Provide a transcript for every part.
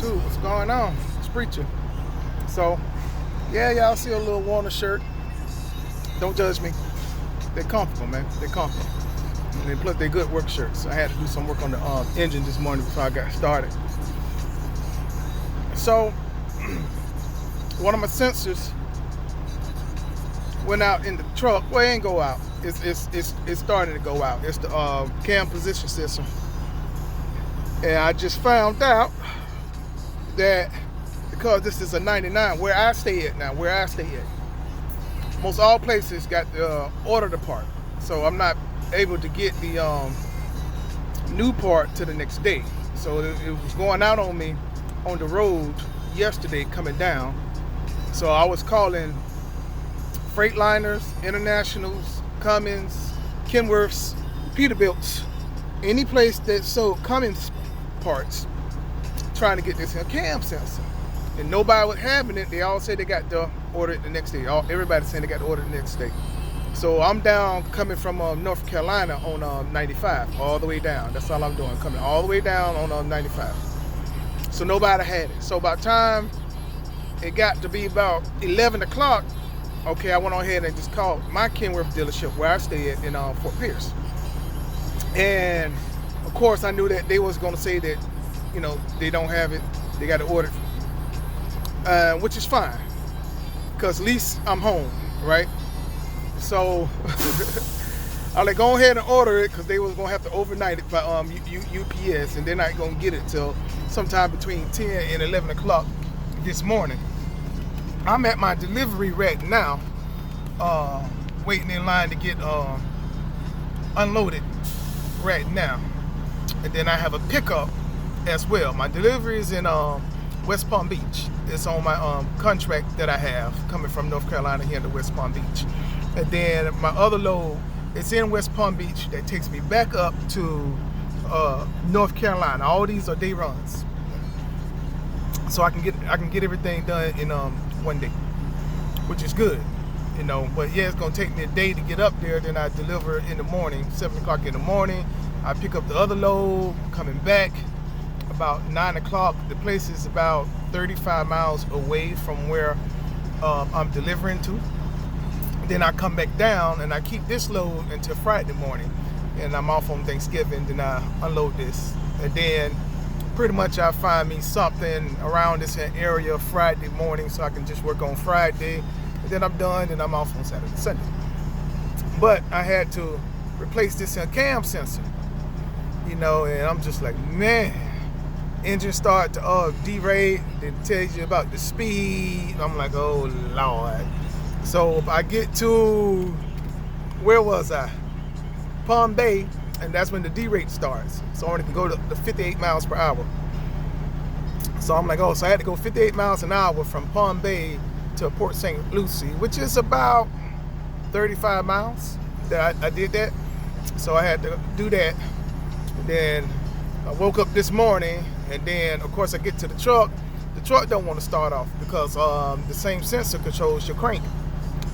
Dude, what's going on? It's preaching. So, yeah, y'all see a little Warner shirt. Don't judge me. They're comfortable, man. They're comfortable. And then plus they're good work shirts. I had to do some work on the engine this morning before I got started. So, one of my sensors went out in the truck. Well, it ain't go out. It's starting to go out. It's the cam position system. And I just found out that because this is a 99, where I stay at, most all places got the order the part. So I'm not able to get the new part to the next day. So it was going out on me on the road yesterday coming down. So I was calling Freightliners, Internationals, Cummins, Kenworths, Peterbilts, any place that sold Cummins parts, trying to get this cam sensor. And nobody was having it. They all said they got the order the next day. Everybody saying they got the order the next day. So I'm down coming from North Carolina on 95, all the way down. That's all I'm doing, coming all the way down on 95. So nobody had it. So by the time it got to be about 11 o'clock, okay, I went on ahead and just called my Kenworth dealership where I stay at in Fort Pierce. And of course I knew that they was going to say that, you know, they don't have it. They got to order it, which is fine, because at least I'm home, right? So I like go ahead and order it, because they was gonna have to overnight it by UPS, and they're not gonna get it till sometime between 10 and 11 o'clock this morning. I'm at my delivery right now, waiting in line to get unloaded right now, and then I have a pickup as well. My delivery is in West Palm Beach. It's on my contract that I have coming from North Carolina here to West Palm Beach. And then my other load, it's in West Palm Beach, that takes me back up to North Carolina. All these are day runs, so I can get everything done in one day, which is good, you know. But yeah, it's gonna take me a day to get up there. Then I deliver in the morning, 7 o'clock in the morning. I pick up the other load coming back about 9 o'clock. The place is about 35 miles away from where I'm delivering to. Then I come back down and I keep this load until Friday morning, and I'm off on Thanksgiving. Then I unload this, and then pretty much I find me something around this area Friday morning, so I can just work on Friday, and then I'm done, and I'm off on Saturday, Sunday. But I had to replace this cam sensor, you know, and I'm just like, man, engine start to derate, then tells you about the speed. I'm like, oh Lord. So I get to, where was I? Palm Bay, and that's when the derate starts. So I only can go to the 58 miles per hour. So I'm like, oh, so I had to go 58 miles an hour from Palm Bay to Port St. Lucie, which is about 35 miles that I did that. So I had to do that. Then I woke up this morning, and then of course I get to the truck. The truck don't want to start off because the same sensor controls your crank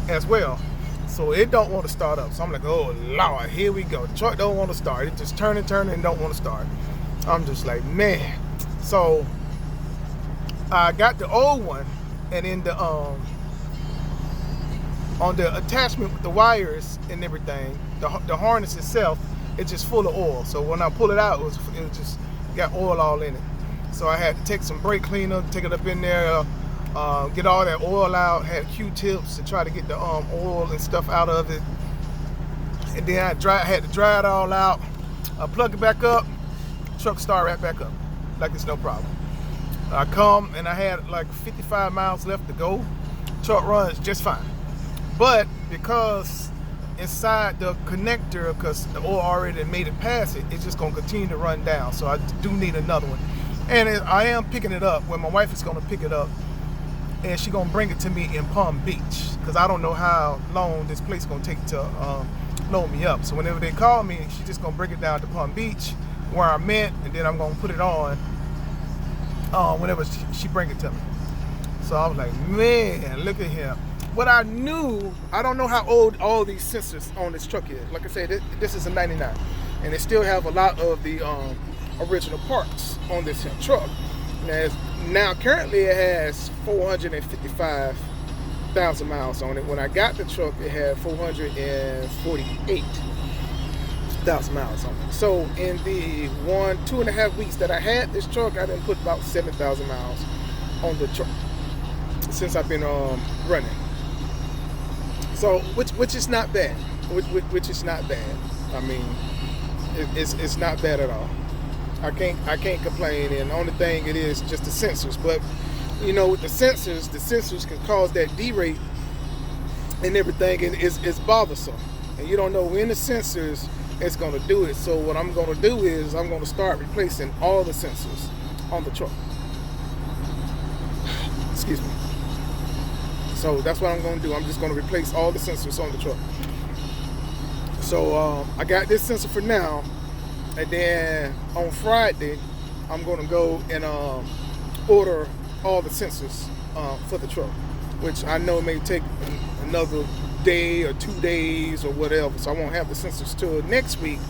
as well, so it don't want to start up. So I'm like, oh Lord, here we go. The truck don't want to start. It just turning and don't want to start. I'm just like, man. So I got the old one, and in the on the attachment with the wires and everything, the harness itself, it's just full of oil. So when I pull it out, it just got oil all in it. So I had to take some brake cleaner, take it up in there, get all that oil out. Had Q-tips to try to get the oil and stuff out of it. And then I had to dry it all out. Plug it back up, truck start right back up, like it's no problem. I come, and I had like 55 miles left to go. Truck runs just fine. But because inside the connector, because the oil already made it past it, it's just gonna continue to run down. So I do need another one. And I am picking it up, when my wife is gonna pick it up, and she gonna bring it to me in Palm Beach, because I don't know how long this place gonna take to load me up. So whenever they call me, she's just gonna bring it down to Palm Beach where I'm at, and then I'm gonna put it on whenever she bring it to me. So I was like, man, look at him. What I knew, I don't know how old all these sensors on this truck is. Like I said, this is a 99, and they still have a lot of the original parts on this truck. Now currently it has 455,000 miles on it. When I got the truck, it had 448,000 miles on it. So in the 2.5 weeks that I had this truck, I done put about 7,000 miles on the truck since I've been running. So which is not bad. Which is not bad. I mean, it's not bad at all. I can't complain. And the only thing it is just the sensors. But you know, with the sensors can cause that D-rate and everything, and it's bothersome. And you don't know when the sensors is going to do it. So what I'm going to do is I'm going to start replacing all the sensors on the truck. Excuse me. So that's what I'm going to do. I'm just going to replace all the sensors on the truck. So I got this sensor for now, and then on Friday I'm going to go and order all the sensors for the truck, which I know may take another day or 2 days or whatever, so I won't have the sensors till next week.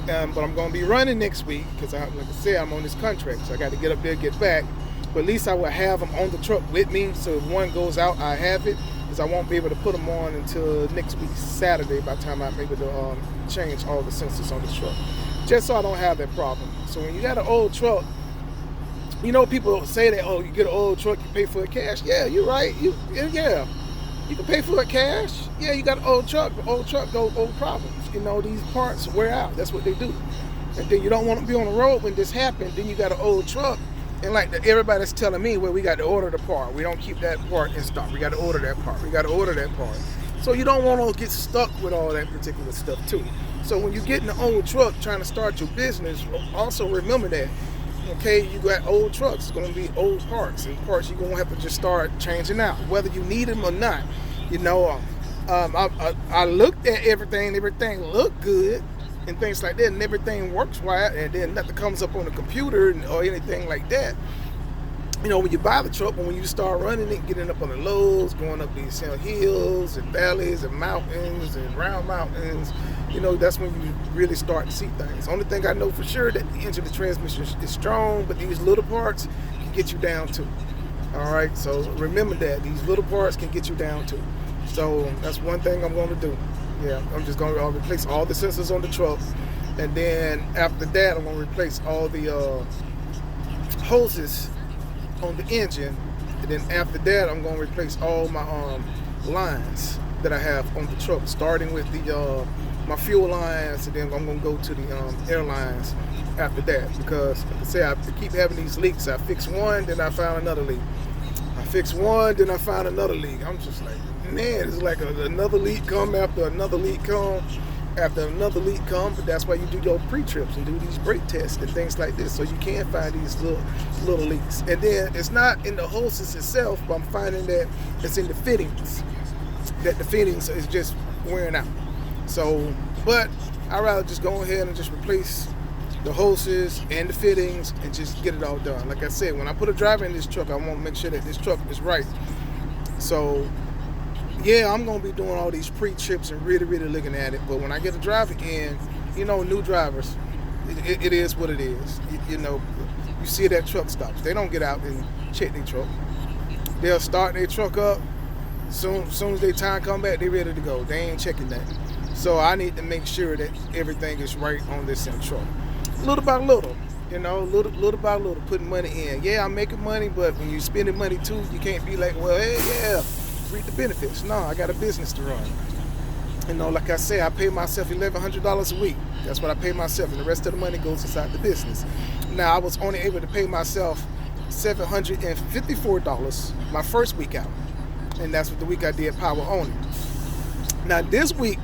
But I'm going to be running next week because, like I said, I'm on this contract, so I got to get up there, get back. But at least I will have them on the truck with me, so if one goes out, I have it, because I won't be able to put them on until next week Saturday by the time I'm able to change all the sensors on the truck, just so I don't have that problem. So when you got an old truck, you know, people say that, oh, you get an old truck, you pay for it cash. Yeah, you're right. Yeah, you can pay for it cash. Yeah, you got an old truck, but old truck go old problems. You know, these parts wear out. That's what they do. And then you don't want to be on the road when this happened. Then you got an old truck, and like everybody's telling me, well, we got to order the part. We don't keep that part in stock. We got to order that part. We got to order that part. So you don't want to get stuck with all that particular stuff too. So when you get in an old truck trying to start your business, also remember that. Okay, you got old trucks, it's going to be old parts, and parts you're going to have to just start changing out, whether you need them or not. You know, I looked at everything looked good, and things like that, and everything works right, and then nothing comes up on the computer or anything like that. You know, when you buy the truck, and when you start running it, getting up on the lows, going up these hills and valleys and mountains and round mountains, you know, that's when you really start to see things. Only thing I know for sure that the engine, the transmission is strong, but these little parts can get you down too. All right, so remember that these little parts can get you down too. So that's one thing I'm going to do. Yeah, I'm just going to replace all the sensors on the truck, and then after that, I'm going to replace all the hoses on the engine, and then after that, I'm going to replace all my lines that I have on the truck, starting with the my fuel lines, and then I'm going to go to the airlines after that, because like I say, I keep having these leaks. I fix one, then I found another leak. I fix one, then I found another leak. I'm just like, man, it's like another leak come after another leak come after another leak come. But that's why you do your pre-trips and do these brake tests and things like this, so you can find these little leaks. And then it's not in the hoses itself, but I'm finding that it's in the fittings, that the fittings is just wearing out. So, but I'd rather just go ahead and just replace the hoses and the fittings and just get it all done. Like I said, when I put a driver in this truck, I want to make sure that this truck is right. So yeah, I'm going to be doing all these pre-trips and really looking at it. But when I get a driver in, you know, new drivers, it is what it is. You know, you see that truck stops. They don't get out and check their truck. They'll start their truck up. Soon as their time come back, they ready to go. They ain't checking that. So I need to make sure that everything is right on this truck. Little by little, you know, little by little, putting money in. Yeah, I'm making money, but when you're spending money too, you can't be like, well, hey, yeah, reap the benefits. No, I got a business to run. You know, like I say, I pay myself $1,100 a week. That's what I pay myself, and the rest of the money goes inside the business. Now, I was only able to pay myself $754 my first week out, and that's what the week I did power only. Now, this week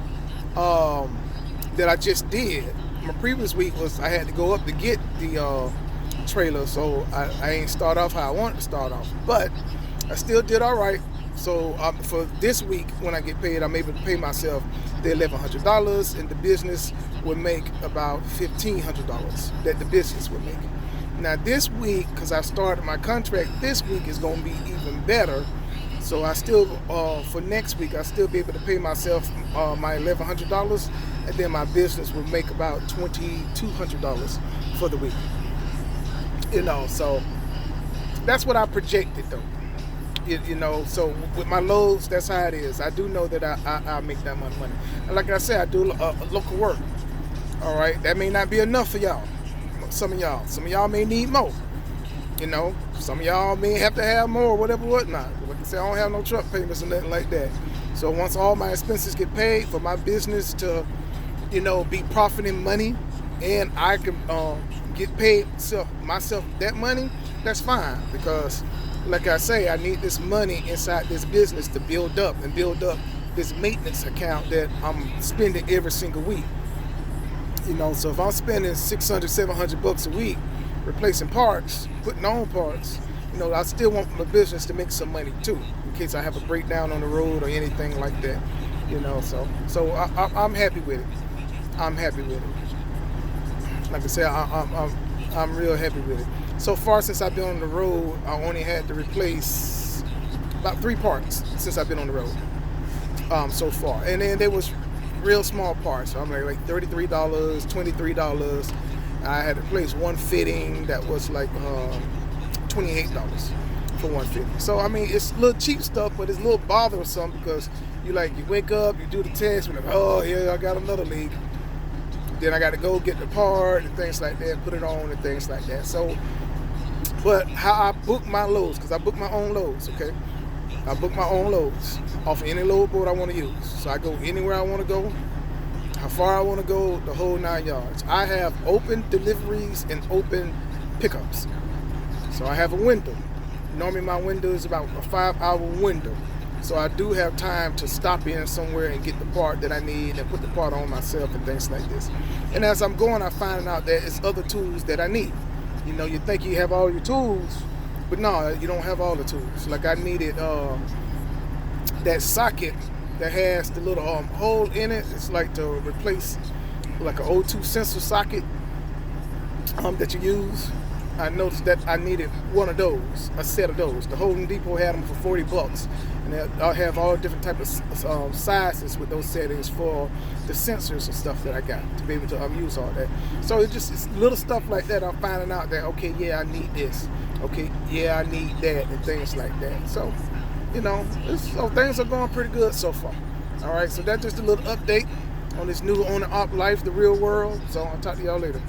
that I just did, my previous week was I had to go up to get the trailer, so I ain't start off how I wanted to start off, but I still did all right. So for this week, when I get paid, I'm able to pay myself the $1,100, and the business would make about $1,500 that the business would make. Now this week, because I started my contract, this week is going to be even better. So I still, for next week, I'll still be able to pay myself my $1,100, and then my business will make about $2,200 for the week. You know, so that's what I projected though. You know, so with my loads, that's how it is. I do know that I make that much money. And like I said, I do local work. All right, that may not be enough for y'all. Some of y'all may need more. You know, some of y'all may have to have more, whatever, whatnot. Like I said, I don't have no truck payments or nothing like that. So once all my expenses get paid for my business to, you know, be profiting money, and I can get paid myself that money, that's fine. Because, like I say, I need this money inside this business to build up this maintenance account that I'm spending every single week. You know, so if I'm spending $600-700 a week replacing parts, putting on parts, you know, I still want my business to make some money too, in case I have a breakdown on the road or anything like that. You know, so I'm happy with it. I'm happy with it. Like I said, I'm real happy with it. So far since I've been on the road, I only had to replace about 3 parts since I've been on the road so far, and then there was real small parts. So I'm like $33, $23. I had to replace one fitting that was like $28 for one fitting. So I mean, it's a little cheap stuff, but it's a little bothersome because you wake up, you do the test, you're like, oh yeah, I got another leak. Then I got to go get the part and things like that, put it on and things like that. So, but how I book my loads, because I book my own loads, okay? I book my own loads off of any load board I want to use. So I go anywhere I want to go, how far I want to go, the whole 9 yards. I have open deliveries and open pickups. So I have a window. Normally my window is about a 5-hour window. So I do have time to stop in somewhere and get the part that I need and put the part on myself and things like this. And as I'm going, I find out that it's other tools that I need. You know, you think you have all your tools, but no, you don't have all the tools. Like I needed that socket that has the little hole in it. It's like to replace like an O2 sensor socket that you use. I noticed that I needed one of those, a set of those. The Home Depot had them for $40, and I'll have all different types of sizes with those settings for the sensors and stuff that I got to be able to use all that. So it's little stuff like that. I'm finding out that okay, yeah, I need this. Okay, yeah, I need that, and things like that. So, you know, so things are going pretty good so far. All right, so that's just a little update on this new owner op life, the real world. So I'll talk to y'all later.